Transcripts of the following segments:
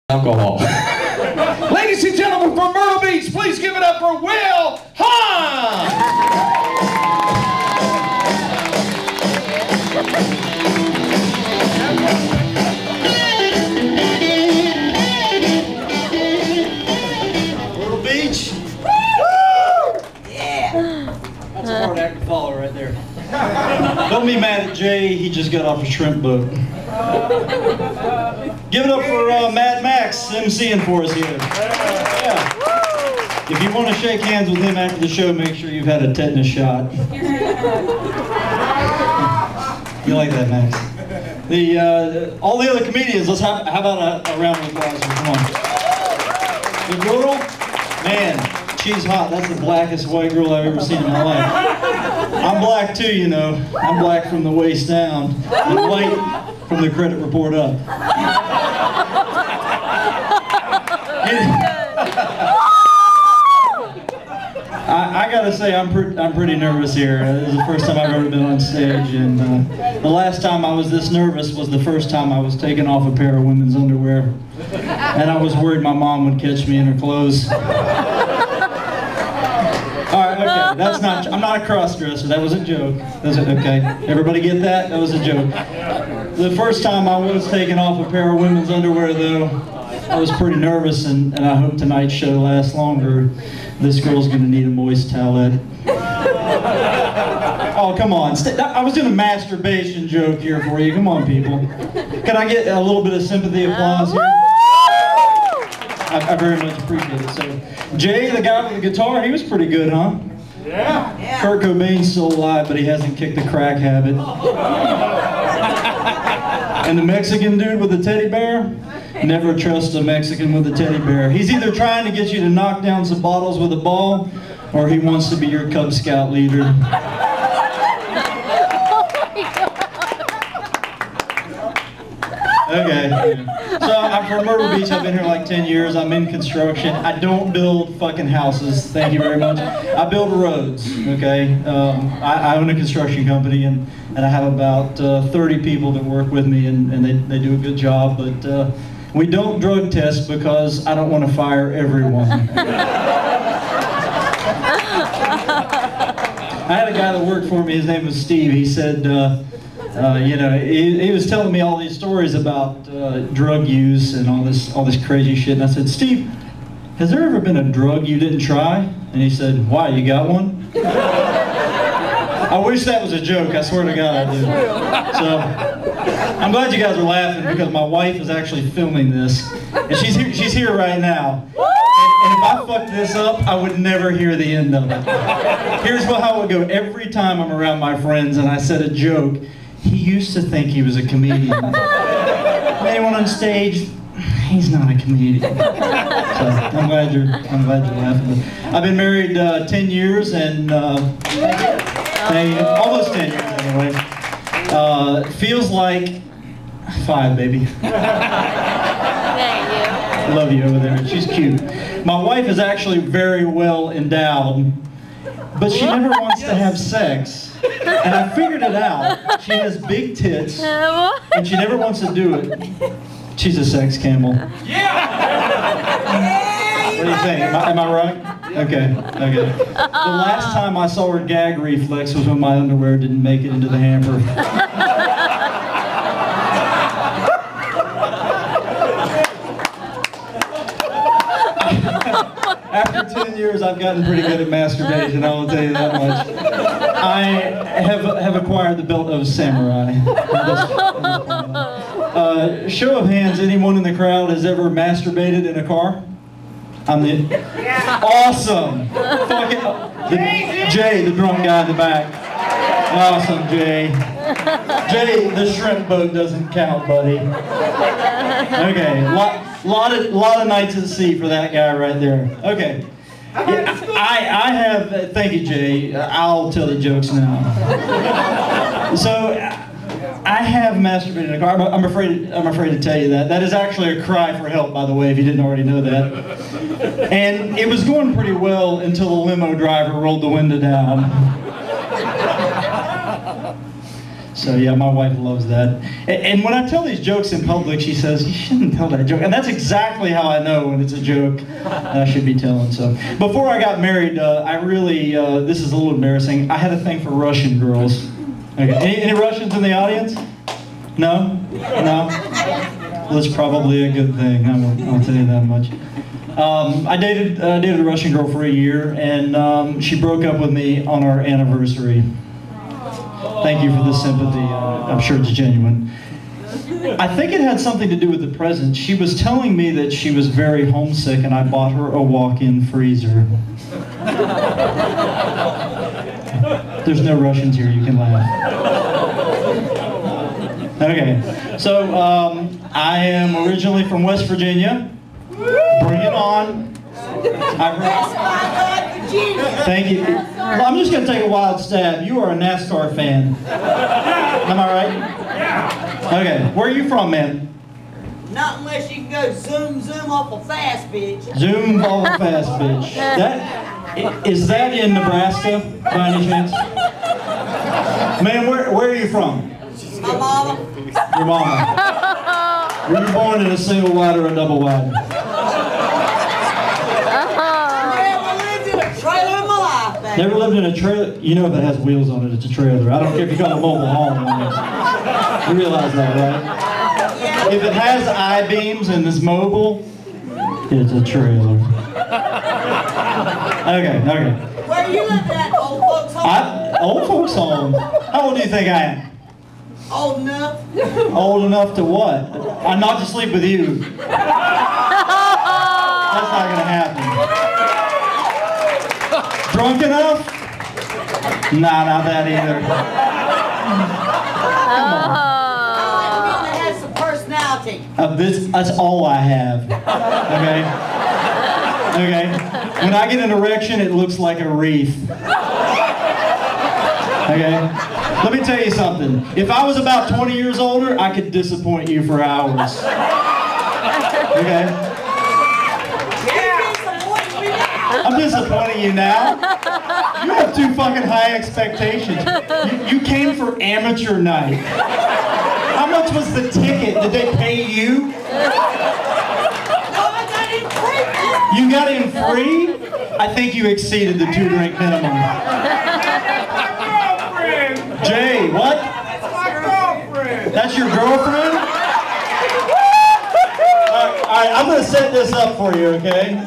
Alcohol. Ladies and gentlemen, from Myrtle Beach, please give it up for Will Hunt! Myrtle Beach? Woo! Yeah! That's a hard act to follow right there. Don't be mad at Jay, he just got off a shrimp boat. Give it up for Mad Max emceeing for us here. Yeah. If you want to shake hands with him after the show, make sure you've had a tetanus shot. You like that, Max? All the other comedians, how about a round of applause? Come on. The girl, man, she's hot. That's the blackest white girl I've ever seen in my life. I'm black too, you know. I'm black from the waist down, and white from the credit report up. I gotta say, I'm pretty nervous here. This is the first time I've ever been on stage, and the last time I was this nervous was the first time I was taking off a pair of women's underwear, and I was worried my mom would catch me in her clothes. All right, okay, that's not. I'm not a cross-dresser. That was a joke. Okay? Everybody get that? That was a joke. The first time I was taking off a pair of women's underwear, though, I was pretty nervous, and I hope tonight's show lasts longer. This girl's gonna need a moist towelette. Oh, come on. I was doing a masturbation joke here for you. Come on, people. Can I get a little bit of sympathy applause here? I very much appreciate it. So, Jay, the guy with the guitar, he was pretty good, huh? Yeah. Kurt Cobain's still alive, but he hasn't kicked the crack habit. And the Mexican dude with the teddy bear? Never trust a Mexican with a teddy bear. He's either trying to get you to knock down some bottles with a ball, or he wants to be your Cub Scout leader. Okay. So I'm from Myrtle Beach. I've been here like 10 years. I'm in construction. I don't build fucking houses. Thank you very much. I build roads. Okay. I own a construction company, and I have about 30 people that work with me, and they do a good job. But we don't drug test because I don't want to fire everyone. I had a guy that worked for me. His name was Steve. He said, you know, he was telling me all these stories about drug use and all this crazy shit. And I said, Steve, has there ever been a drug you didn't try? And he said, why, you got one? I wish that was a joke. I swear to God I do. So I'm glad you guys are laughing, because my wife is actually filming this, and she's here right now. And if I fucked this up, I would never hear the end of it. Here's how it would go. Every time I'm around my friends and I said a joke, he used to think he was a comedian. Anyone on stage, he's not a comedian. So I'm glad you're laughing. I've been married 10 years, and almost 10 years anyway. Feels like 5, baby. Love you over there. She's cute. My wife is actually very well endowed, but she never wants to have sex. And I figured it out. She has big tits, and she never wants to do it. She's a sex camel. Yeah! What do you think? Am I right? Okay. The last time I saw her gag reflex was when my underwear didn't make it into the hamper. After 10 years, I've gotten pretty good at masturbation, I will tell you that much. I have acquired the belt of samurai. Show of hands, anyone in the crowd has ever masturbated in a car? Awesome! Jay, the drunk guy in the back. Awesome, Jay. Jay, the shrimp boat doesn't count, buddy. Okay, lot of nights at sea for that guy right there. Okay. I have, thank you, Jay. I'll tell the jokes now. So, I have masturbated in a car. I'm afraid to tell you that. That is actually a cry for help, by the way, if you didn't already know that. And it was going pretty well until the limo driver rolled the window down. So yeah, my wife loves that. And when I tell these jokes in public, she says, you shouldn't tell that joke. And that's exactly how I know when it's a joke I should be telling. So before I got married, I really, this is a little embarrassing, I had a thing for Russian girls. Okay. Any Russians in the audience? No? No? Well, that's probably a good thing, I'll tell you that much. I dated a Russian girl for a year, and she broke up with me on our anniversary. Thank you for the sympathy. I'm sure it's genuine. I think it had something to do with the present. She was telling me that she was very homesick, and I bought her a walk-in freezer. There's no Russians here, you can laugh. Okay, so I am originally from West Virginia. Bring it on. Thank you. Well, I'm just going to take a wild stab. You are a NASCAR fan. Am I right? Yeah. Okay. Where are you from, man? Not unless you can go zoom, zoom off a fast bitch. Zoom off a fast bitch. Is that in Nebraska, by any chance? Man, where are you from? My mama. Your mama. Were you born in a single wide or a double wide? Never lived in a trailer. You know if it has wheels on it, it's a trailer. I don't care if you got a mobile home on it. You realize that, right? If it has I-beams and is mobile, it's a trailer. Okay. Where you live at, old folks home? Old folks home? How old do you think I am? Old enough. Old enough to what? I'm not to sleep with you. That's not going to happen. Drunk enough? Nah, not that either. Come on. That has some personality. That's all I have. Okay? When I get an erection, it looks like a wreath. Okay? Let me tell you something. If I was about 20 years older, I could disappoint you for hours. Okay? I'm disappointing you now. You have too fucking high expectations. You came for amateur night. How much was the ticket? Did they pay you? You got in free? I think you exceeded the 2-drink minimum. Jay, what? That's my girlfriend. That's your girlfriend? All right, I'm going to set this up for you, okay?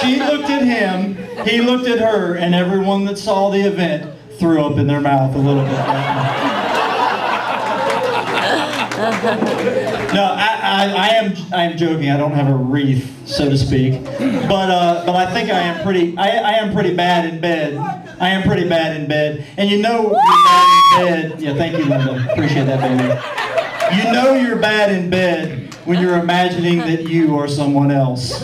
She looked at him, he looked at her, and everyone that saw the event threw up in their mouth a little bit. No, I am joking. I don't have a wreath, so to speak, but I think I am pretty bad in bed. I am pretty bad in bed, and you know you're bad in bed. Yeah, thank you, Linda. Appreciate that, baby. You know you're bad in bed when you're imagining that you are someone else.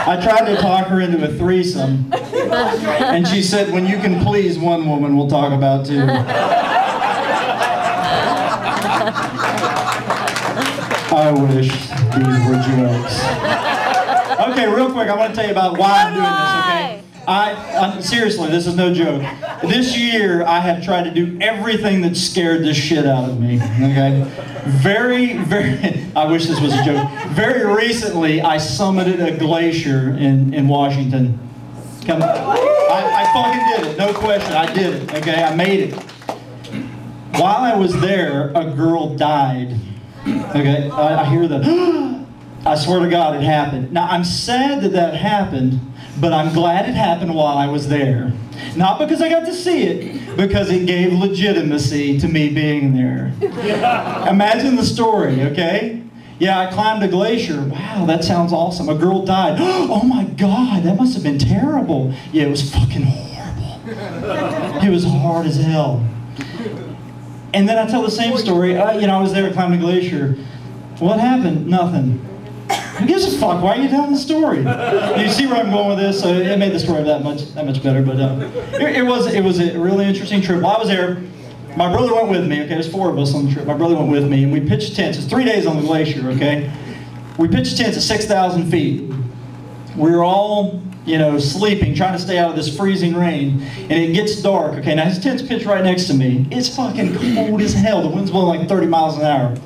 I tried to talk her into a threesome, and she said, when you can please one woman, we'll talk about two. I wish these were jokes. Okay, real quick, I want to tell you about why I'm doing this, okay? Seriously, this is no joke. This year, I have tried to do everything that scared the shit out of me, okay? I wish this was a joke. Very recently, I summited a glacier in Washington. I fucking did it, no question, I did it, okay? I made it. While I was there, a girl died, okay? I hear the, I swear to God, it happened. Now, I'm sad that happened, but I'm glad it happened while I was there. Not because I got to see it, because it gave legitimacy to me being there. Imagine the story, okay? Yeah, I climbed a glacier. Wow, that sounds awesome. A girl died. Oh my God, that must have been terrible. Yeah, it was fucking horrible. It was hard as hell. And then I tell the same story. I was there climbing a glacier. What happened? Nothing. Who gives a fuck? Why are you telling the story? You see where I'm going with this? So it made the story that much better. But it was a really interesting trip. While I was there, my brother went with me. Okay, there's 4 of us on the trip. My brother went with me, and we pitched tents. It's 3 days on the glacier. Okay, we pitched tents at 6,000 feet. We were all you know, sleeping, trying to stay out of this freezing rain, and it gets dark. Okay, now his tent's pitched right next to me. It's fucking cold as hell. The wind's blowing like 30 miles an hour.